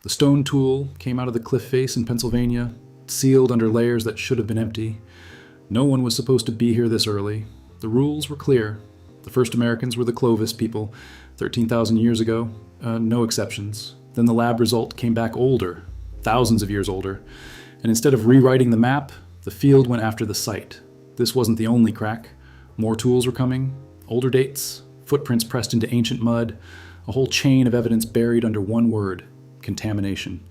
The stone tool came out of the cliff face in Pennsylvania, sealed under layers that should have been empty. No one was supposed to be here this early. The rules were clear. The first Americans were the Clovis people, 13,000 years ago, no exceptions. Then the lab result came back older, thousands of years older. And instead of rewriting the map, the field went after the site. This wasn't the only crack. More tools were coming, older dates, footprints pressed into ancient mud, a whole chain of evidence buried under one word: contamination.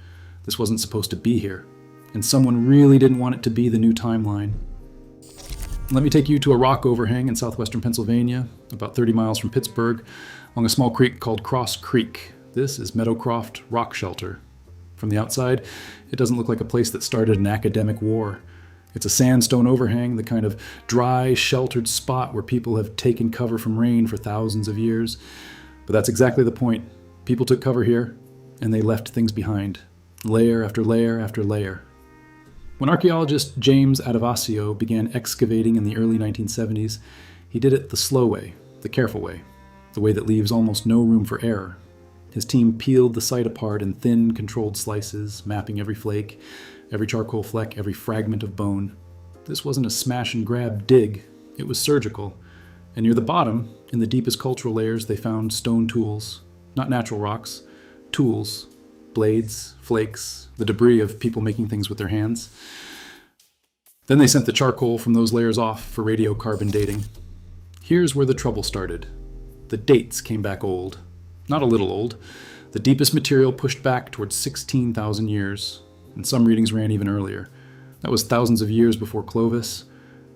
This wasn't supposed to be here, and someone really didn't want it to be the new timeline. Let me take you to a rock overhang in southwestern Pennsylvania, about 30 miles from Pittsburgh, along a small creek called Cross Creek. This is Meadowcroft Rock Shelter. From the outside, it doesn't look like a place that started an academic war. It's a sandstone overhang, the kind of dry, sheltered spot where people have taken cover from rain for thousands of years. But that's exactly the point. People took cover here, and they left things behind, layer after layer after layer. When archaeologist James Adovasio began excavating in the early 1970s, he did it the slow way, the careful way, the way that leaves almost no room for error. His team peeled the site apart in thin, controlled slices, mapping every flake, every charcoal fleck, every fragment of bone. This wasn't a smash-and-grab dig. It was surgical. And near the bottom, in the deepest cultural layers, they found stone tools, not natural rocks, tools, blades, flakes, the debris of people making things with their hands. Then they sent the charcoal from those layers off for radiocarbon dating. Here's where the trouble started. The dates came back old. Not a little old. The deepest material pushed back towards 16,000 years, and some readings ran even earlier. That was thousands of years before Clovis,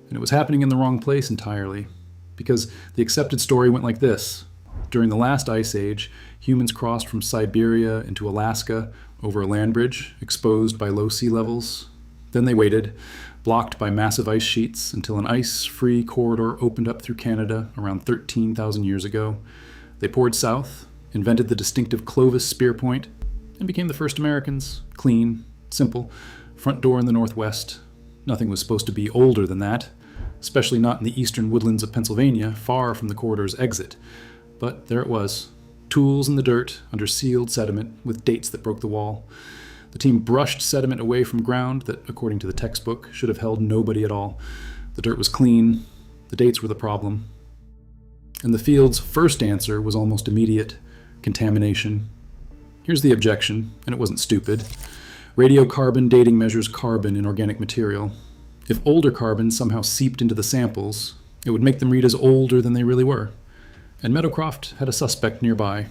and it was happening in the wrong place entirely, because the accepted story went like this. During the last ice age, humans crossed from Siberia into Alaska over a land bridge, exposed by low sea levels. Then they waited, blocked by massive ice sheets, until an ice-free corridor opened up through Canada around 13,000 years ago. They poured south, invented the distinctive Clovis spear point, and became the first Americans. Clean, simple, front door in the northwest. Nothing was supposed to be older than that, especially not in the eastern woodlands of Pennsylvania, far from the corridor's exit. But there it was. Tools in the dirt, under sealed sediment, with dates that broke the wall. The team brushed sediment away from ground that, according to the textbook, should have held nobody at all. The dirt was clean. The dates were the problem. And the field's first answer was almost immediate: contamination. Here's the objection, and it wasn't stupid. Radiocarbon dating measures carbon in organic material. If older carbon somehow seeped into the samples, it would make them read as older than they really were. And Meadowcroft had a suspect nearby.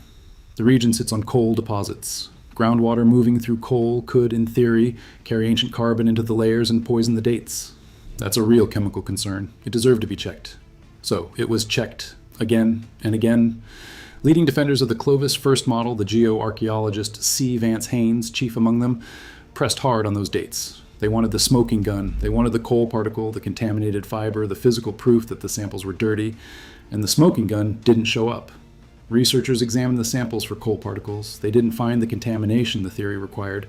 The region sits on coal deposits. Groundwater moving through coal could, in theory, carry ancient carbon into the layers and poison the dates. That's a real chemical concern. It deserved to be checked. So it was checked again and again. Leading defenders of the Clovis first model, the geoarchaeologist C. Vance Haynes, chief among them, pressed hard on those dates. They wanted the smoking gun. They wanted the coal particle, the contaminated fiber, the physical proof that the samples were dirty. And the smoking gun didn't show up. Researchers examined the samples for coal particles. They didn't find the contamination the theory required.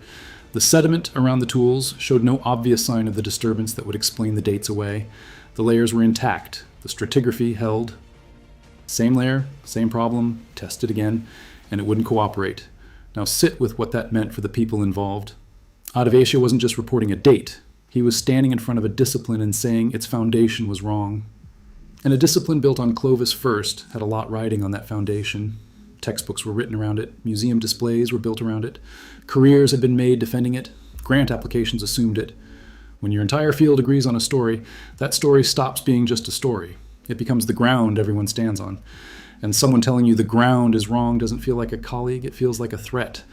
The sediment around the tools showed no obvious sign of the disturbance that would explain the dates away. The layers were intact. The stratigraphy held. Same layer, same problem, test it again, and it wouldn't cooperate. Now sit with what that meant for the people involved. Adovasio wasn't just reporting a date. He was standing in front of a discipline and saying its foundation was wrong. And a discipline built on Clovis first had a lot riding on that foundation. Textbooks were written around it. Museum displays were built around it. Careers had been made defending it. Grant applications assumed it. When your entire field agrees on a story, that story stops being just a story. It becomes the ground everyone stands on. And someone telling you the ground is wrong doesn't feel like a colleague, it feels like a threat.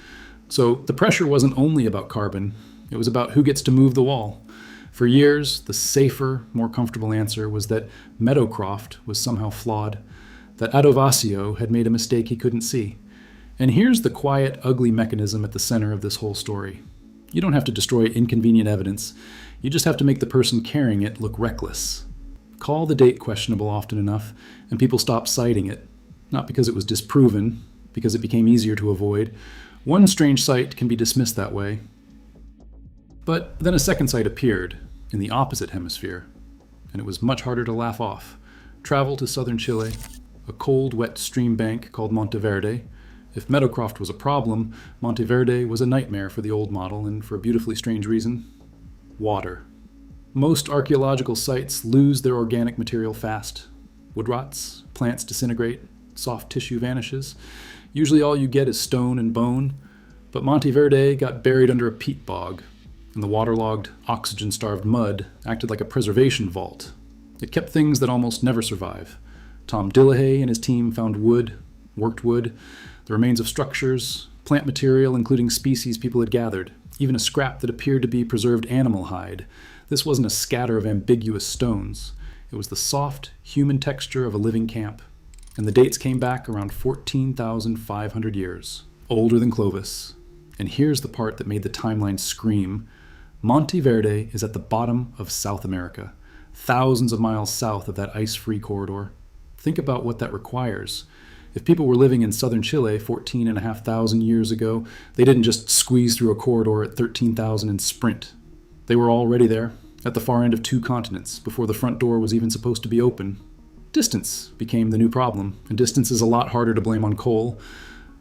So the pressure wasn't only about carbon. It was about who gets to move the wall. For years, the safer, more comfortable answer was that Meadowcroft was somehow flawed, that Adovasio had made a mistake he couldn't see. And here's the quiet, ugly mechanism at the center of this whole story. You don't have to destroy inconvenient evidence. You just have to make the person carrying it look reckless. Call the date questionable often enough, and people stop citing it. Not because it was disproven, because it became easier to avoid. One strange site can be dismissed that way. But then a second site appeared, in the opposite hemisphere, and it was much harder to laugh off. Travel to southern Chile, a cold, wet stream bank called Monte Verde, If Meadowcroft was a problem, Monte Verde was a nightmare for the old model, and for a beautifully strange reason: water. Most archaeological sites lose their organic material fast. Wood rots, plants disintegrate, soft tissue vanishes. Usually all you get is stone and bone, but Monte Verde got buried under a peat bog, and the waterlogged, oxygen-starved mud acted like a preservation vault. It kept things that almost never survive. Tom Dillahay and his team found wood, worked wood, the remains of structures, plant material including species people had gathered, even a scrap that appeared to be preserved animal hide. This wasn't a scatter of ambiguous stones. It was the soft, human texture of a living camp. And the dates came back around 14,500 years, older than Clovis. And here's the part that made the timeline scream. Monte Verde is at the bottom of South America, thousands of miles south of that ice-free corridor. Think about what that requires. If people were living in southern Chile 14,500 years ago, they didn't just squeeze through a corridor at 13,000 and sprint. They were already there, at the far end of 2 continents, before the front door was even supposed to be open. Distance became the new problem, and distance is a lot harder to blame on coal.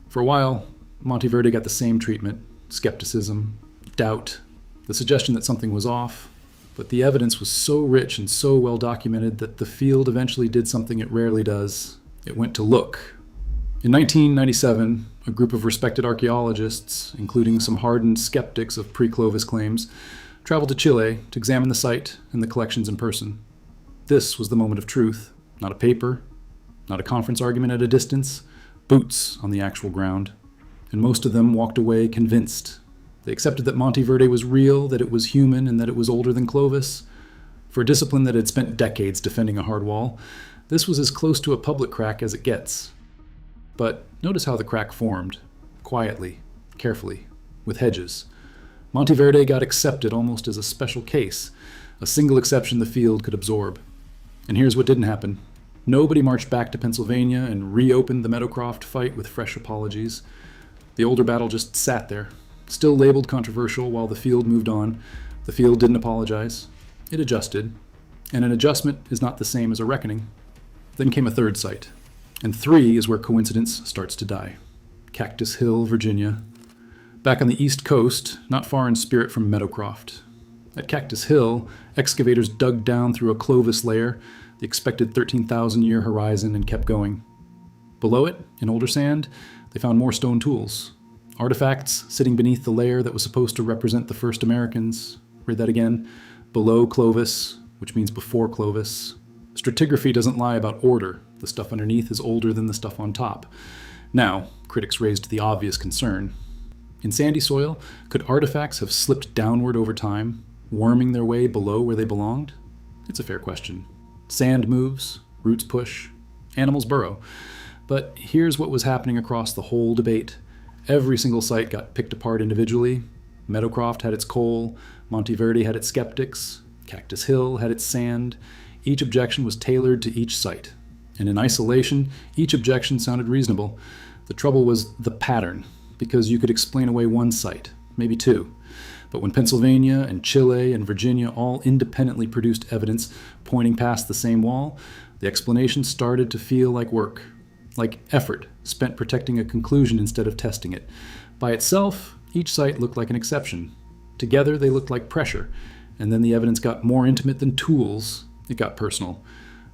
For a while, Monte Verde got the same treatment: skepticism, doubt, the suggestion that something was off. But the evidence was so rich and so well documented that the field eventually did something it rarely does. It went to look. In 1997, a group of respected archaeologists, including some hardened skeptics of pre-Clovis claims, traveled to Chile to examine the site and the collections in person. This was the moment of truth. Not a paper, not a conference argument at a distance, boots on the actual ground. And most of them walked away convinced. They accepted that Monte Verde was real, that it was human, and that it was older than Clovis. For a discipline that had spent decades defending a hard wall, this was as close to a public crack as it gets. But notice how the crack formed. Quietly, carefully, with hedges. Monte Verde got accepted almost as a special case, a single exception the field could absorb. And here's what didn't happen. Nobody marched back to Pennsylvania and reopened the Meadowcroft fight with fresh apologies. The older battle just sat there, still labeled controversial while the field moved on. The field didn't apologize. It adjusted. And an adjustment is not the same as a reckoning. Then came a third site. And 3 is where coincidence starts to die. Cactus Hill, Virginia. Back on the East Coast, not far in spirit from Meadowcroft. At Cactus Hill, excavators dug down through a Clovis layer, the expected 13,000-year horizon, and kept going. Below it, in older sand, they found more stone tools. Artifacts sitting beneath the layer that was supposed to represent the first Americans. Read that again. Below Clovis, which means before Clovis. Stratigraphy doesn't lie about order. The stuff underneath is older than the stuff on top. Now, critics raised the obvious concern. In sandy soil, could artifacts have slipped downward over time, worming their way below where they belonged? It's a fair question. Sand moves, roots push, animals burrow. But here's what was happening across the whole debate. Every single site got picked apart individually. Meadowcroft had its coal, Monte Verde had its skeptics, Cactus Hill had its sand. Each objection was tailored to each site. And in isolation, each objection sounded reasonable. The trouble was the pattern, because you could explain away one site, maybe 2. But when Pennsylvania and Chile and Virginia all independently produced evidence pointing past the same wall, the explanation started to feel like work, like effort spent protecting a conclusion instead of testing it. By itself, each site looked like an exception. Together, they looked like pressure. And then the evidence got more intimate than tools. It got personal.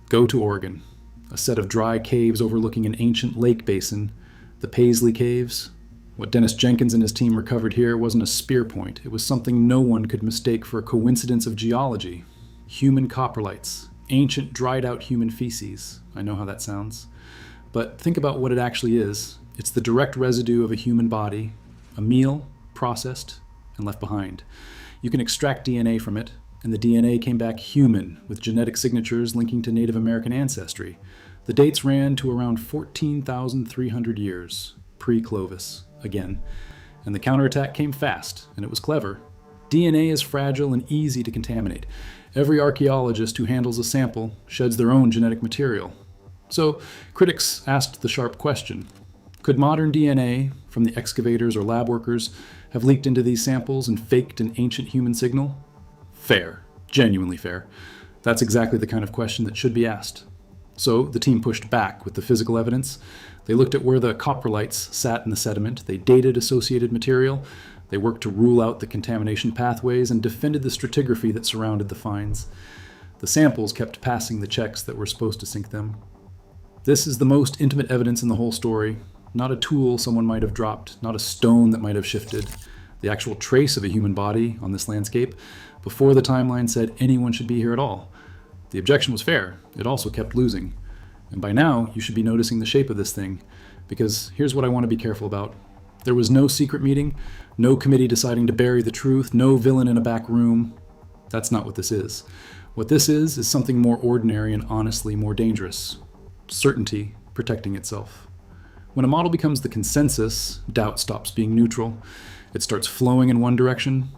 Go to Oregon. A set of dry caves overlooking an ancient lake basin. The Paisley Caves. What Dennis Jenkins and his team recovered here wasn't a spear point. It was something no one could mistake for a coincidence of geology. Human coprolites. Ancient, dried-out human feces. I know how that sounds. But think about what it actually is. It's the direct residue of a human body, a meal, processed, and left behind. You can extract DNA from it, and the DNA came back human, with genetic signatures linking to Native American ancestry. The dates ran to around 14,300 years, pre-Clovis, again. And the counterattack came fast, and it was clever. DNA is fragile and easy to contaminate. Every archaeologist who handles a sample sheds their own genetic material. So critics asked the sharp question, could modern DNA from the excavators or lab workers have leaked into these samples and faked an ancient human signal? Fair, genuinely fair. That's exactly the kind of question that should be asked. So the team pushed back with the physical evidence. They looked at where the coprolites sat in the sediment, they dated associated material, they worked to rule out the contamination pathways, and defended the stratigraphy that surrounded the finds. The samples kept passing the checks that were supposed to sink them. This is the most intimate evidence in the whole story. Not a tool someone might have dropped, not a stone that might have shifted. The actual trace of a human body on this landscape before the timeline said anyone should be here at all. The objection was fair. It also kept losing. And by now, you should be noticing the shape of this thing, because here's what I want to be careful about. There was no secret meeting, no committee deciding to bury the truth, no villain in a back room. That's not what this is. What this is something more ordinary and honestly more dangerous. Certainty protecting itself. When a model becomes the consensus, doubt stops being neutral. It starts flowing in one direction.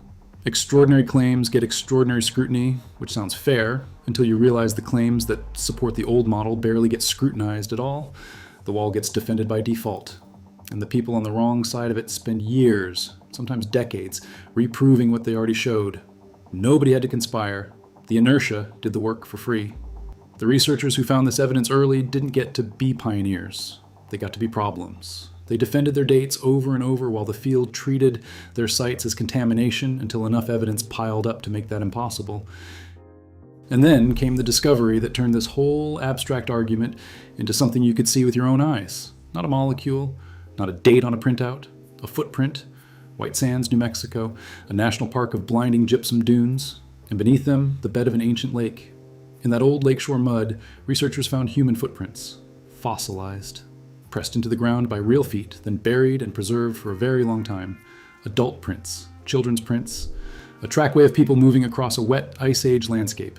Extraordinary claims get extraordinary scrutiny, which sounds fair, until you realize the claims that support the old model barely get scrutinized at all. The wall gets defended by default, and the people on the wrong side of it spend years, sometimes decades, reproving what they already showed. Nobody had to conspire. The inertia did the work for free. The researchers who found this evidence early didn't get to be pioneers. They got to be problems. They defended their dates over and over while the field treated their sites as contamination until enough evidence piled up to make that impossible. And then came the discovery that turned this whole abstract argument into something you could see with your own eyes. Not a molecule, not a date on a printout, a footprint, White Sands, New Mexico, a national park of blinding gypsum dunes, and beneath them, the bed of an ancient lake. In that old lakeshore mud, researchers found human footprints, fossilized, pressed into the ground by real feet, then buried and preserved for a very long time. Adult prints, children's prints, a trackway of people moving across a wet Ice Age landscape.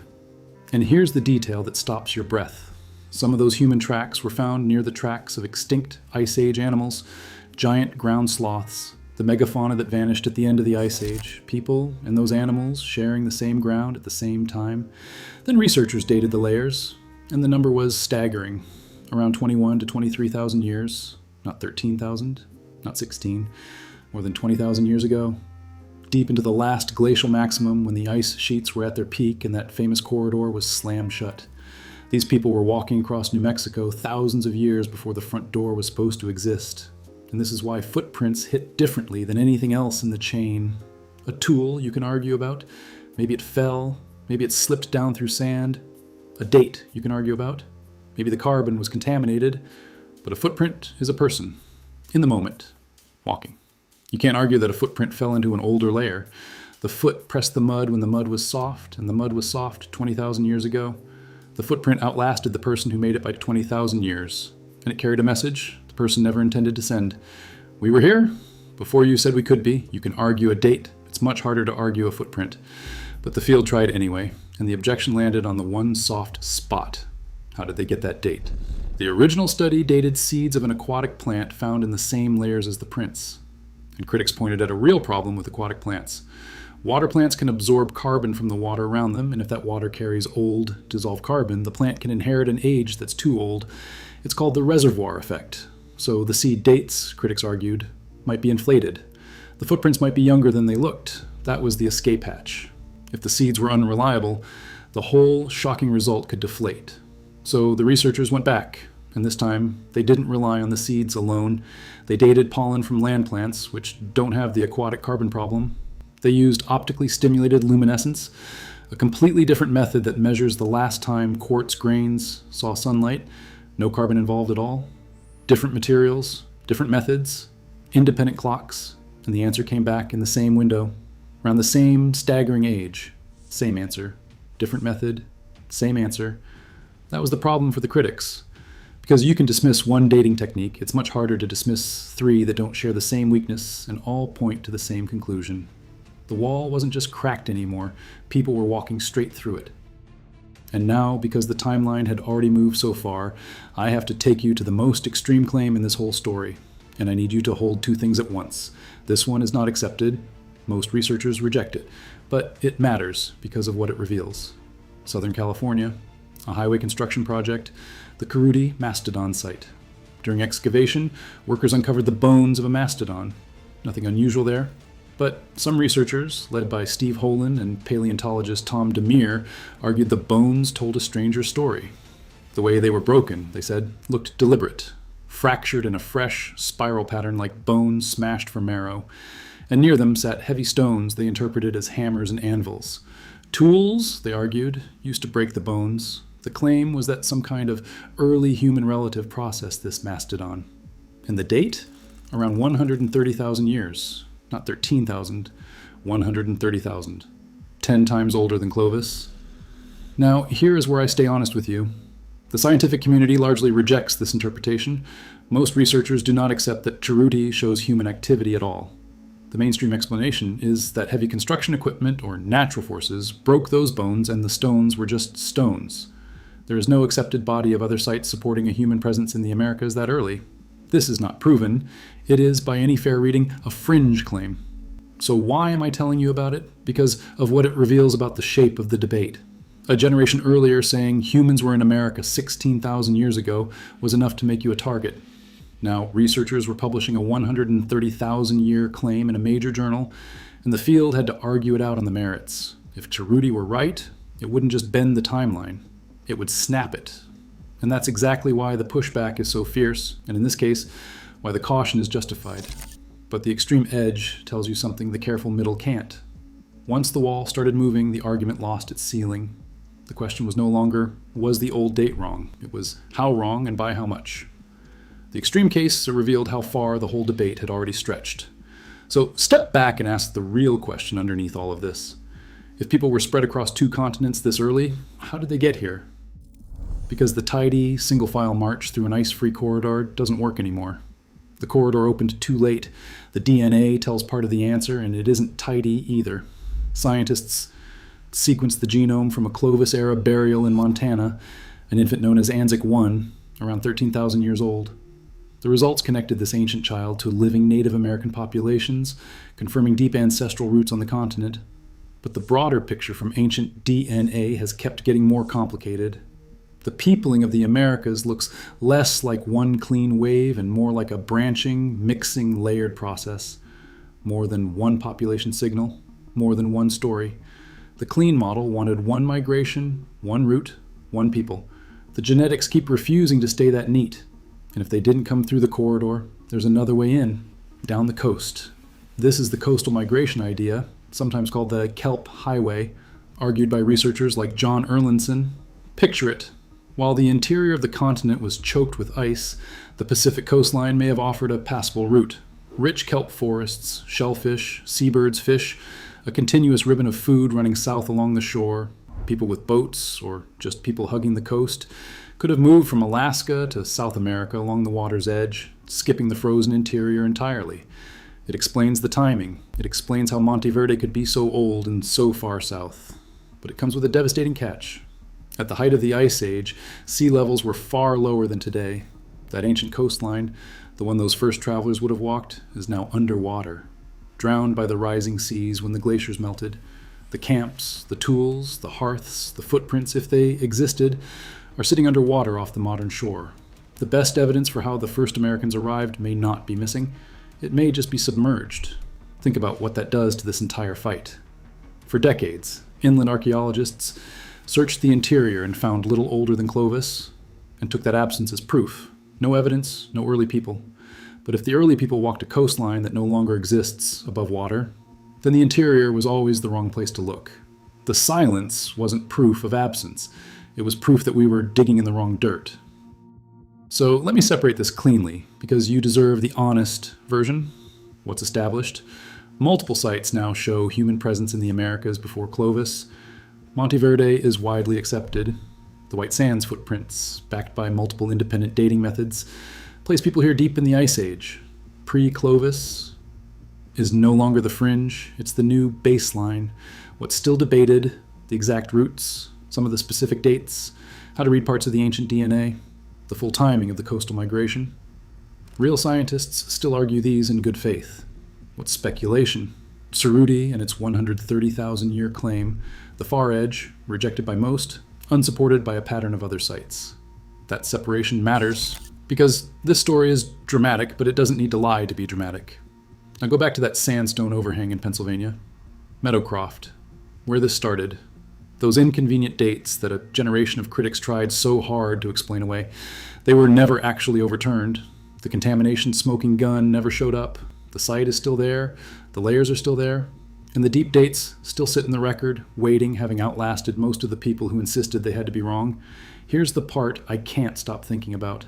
And here's the detail that stops your breath. Some of those human tracks were found near the tracks of extinct Ice Age animals, giant ground sloths, the megafauna that vanished at the end of the Ice Age, people and those animals sharing the same ground at the same time. Then researchers dated the layers, and the number was staggering. Around 21 to 23,000 years, not 13,000, not 16, more than 20,000 years ago. Deep into the last glacial maximum when the ice sheets were at their peak and that famous corridor was slammed shut. These people were walking across New Mexico thousands of years before the front door was supposed to exist. And this is why footprints hit differently than anything else in the chain. A tool you can argue about. Maybe it fell. Maybe it slipped down through sand. A date you can argue about. Maybe the carbon was contaminated. But a footprint is a person, in the moment, walking. You can't argue that a footprint fell into an older layer. The foot pressed the mud when the mud was soft, and the mud was soft 20,000 years ago. The footprint outlasted the person who made it by 20,000 years. And it carried a message the person never intended to send. We were here before you said we could be. You can argue a date. It's much harder to argue a footprint. But the field tried anyway, and the objection landed on the one soft spot. How did they get that date? The original study dated seeds of an aquatic plant found in the same layers as the prints. And critics pointed at a real problem with aquatic plants. Water plants can absorb carbon from the water around them, and if that water carries old, dissolved carbon, the plant can inherit an age that's too old. It's called the reservoir effect. So the seed dates, critics argued, might be inflated. The footprints might be younger than they looked. That was the escape hatch. If the seeds were unreliable, the whole shocking result could deflate. So the researchers went back, and this time they didn't rely on the seeds alone. They dated pollen from land plants, which don't have the aquatic carbon problem. They used optically stimulated luminescence, a completely different method that measures the last time quartz grains saw sunlight. No carbon involved at all. Different materials, different methods, independent clocks, and the answer came back in the same window, around the same staggering age. Same answer, different method, same answer. That was the problem for the critics. Because you can dismiss one dating technique, it's much harder to dismiss three that don't share the same weakness and all point to the same conclusion. The wall wasn't just cracked anymore, people were walking straight through it. And now, because the timeline had already moved so far, I have to take you to the most extreme claim in this whole story. And I need you to hold two things at once. This one is not accepted. Most researchers reject it. But it matters because of what it reveals. Southern California, a highway construction project, the cerutti mastodon site. During excavation, workers uncovered the bones of a mastodon. Nothing unusual there. But some researchers, led by Steve Holen and paleontologist Tom Demir, argued the bones told a stranger story. The way they were broken, they said, looked deliberate, fractured in a fresh, spiral pattern like bones smashed for marrow. And near them sat heavy stones they interpreted as hammers and anvils. Tools, they argued, used to break the bones. The claim was that some kind of early human relative processed this mastodon. And the date? Around 130,000 years. Not 13,000, 130,000. 10 times older than Clovis. Now, here is where I stay honest with you. The scientific community largely rejects this interpretation. Most researchers do not accept that cerutti shows human activity at all. The mainstream explanation is that heavy construction equipment, or natural forces, broke those bones and the stones were just stones. There is no accepted body of other sites supporting a human presence in the Americas that early. This is not proven. It is, by any fair reading, a fringe claim. So why am I telling you about it? Because of what it reveals about the shape of the debate. A generation earlier saying humans were in America 16,000 years ago was enough to make you a target. Now, researchers were publishing a 130,000-year claim in a major journal, and the field had to argue it out on the merits. If cerutti were right, it wouldn't just bend the timeline. It would snap it. And that's exactly why the pushback is so fierce, and in this case, why the caution is justified. But the extreme edge tells you something the careful middle can't. Once the wall started moving, the argument lost its ceiling. The question was no longer, was the old date wrong? It was, how wrong and by how much? The extreme case revealed how far the whole debate had already stretched. So step back and ask the real question underneath all of this. If people were spread across 2 continents this early, how did they get here? Because the tidy, single-file march through an ice-free corridor doesn't work anymore. The corridor opened too late. The DNA tells part of the answer, and it isn't tidy either. Scientists sequenced the genome from a Clovis-era burial in Montana, an infant known as Anzac I, around 13,000 years old. The results connected this ancient child to living Native American populations, confirming deep ancestral roots on the continent. But the broader picture from ancient DNA has kept getting more complicated. The peopling of the Americas looks less like one clean wave and more like a branching, mixing, layered process. More than one population signal, more than one story. The clean model wanted one migration, one route, one people. The genetics keep refusing to stay that neat. And if they didn't come through the corridor, there's another way in, down the coast. This is the coastal migration idea, sometimes called the Kelp Highway, argued by researchers like John Erlandson. Picture it. While the interior of the continent was choked with ice, the Pacific coastline may have offered a passable route. Rich kelp forests, shellfish, seabirds, fish, a continuous ribbon of food running south along the shore, people with boats, or just people hugging the coast, could have moved from Alaska to South America along the water's edge, skipping the frozen interior entirely. It explains the timing. It explains how Monte Verde could be so old and so far south. But it comes with a devastating catch. At the height of the Ice Age, sea levels were far lower than today. That ancient coastline, the one those first travelers would have walked, is now underwater, drowned by the rising seas when the glaciers melted. The camps, the tools, the hearths, the footprints, if they existed, are sitting underwater off the modern shore. The best evidence for how the first Americans arrived may not be missing. It may just be submerged. Think about what that does to this entire fight. For decades, inland archaeologists searched the interior and found little older than Clovis, and took that absence as proof. No evidence, no early people. But if the early people walked a coastline that no longer exists above water, then the interior was always the wrong place to look. The silence wasn't proof of absence. It was proof that we were digging in the wrong dirt. So let me separate this cleanly, because you deserve the honest version, what's established. Multiple sites now show human presence in the Americas before Clovis. Monte Verde is widely accepted. The White Sands footprints, backed by multiple independent dating methods, place people here deep in the Ice Age. Pre-Clovis is no longer the fringe, it's the new baseline. What's still debated, the exact roots, some of the specific dates, how to read parts of the ancient DNA, the full timing of the coastal migration. Real scientists still argue these in good faith. What's speculation? Cerutti and its 130,000-year claim, the far edge, rejected by most, unsupported by a pattern of other sites. That separation matters, because this story is dramatic, but it doesn't need to lie to be dramatic. Now go back to that sandstone overhang in Pennsylvania. Meadowcroft, where this started. Those inconvenient dates that a generation of critics tried so hard to explain away, they were never actually overturned. The contamination smoking gun never showed up. The site is still there. The layers are still there. And the deep dates still sit in the record, waiting, having outlasted most of the people who insisted they had to be wrong. Here's the part I can't stop thinking about.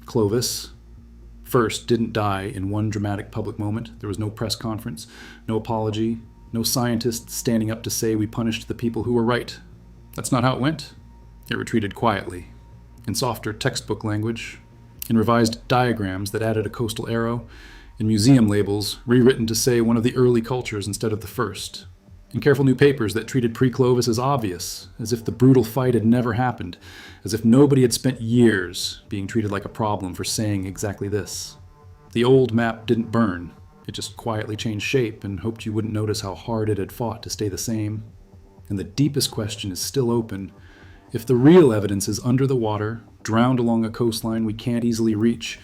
Clovis, first, didn't die in one dramatic public moment. There was no press conference, no apology, no scientist standing up to say we punished the people who were right. That's not how it went. It retreated quietly, in softer textbook language, in revised diagrams that added a coastal arrow, in museum labels rewritten to say one of the early cultures instead of the first, in careful new papers that treated pre-clovis as obvious, as if the brutal fight had never happened, as if nobody had spent years being treated like a problem for saying exactly this. The old map didn't burn. It just quietly changed shape and hoped you wouldn't notice how hard it had fought to stay the same. And the deepest question is still open. If the real evidence is under the water, drowned along a coastline we can't easily reach,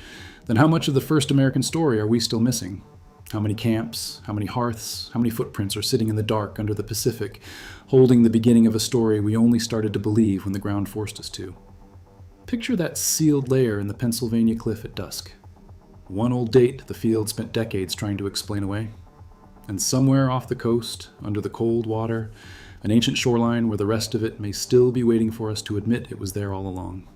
then how much of the first American story are we still missing? How many camps, how many hearths, how many footprints are sitting in the dark under the Pacific, holding the beginning of a story we only started to believe when the ground forced us to? Picture that sealed layer in the Pennsylvania cliff at dusk. One old date the field spent decades trying to explain away. And somewhere off the coast, under the cold water, an ancient shoreline where the rest of it may still be waiting for us to admit it was there all along.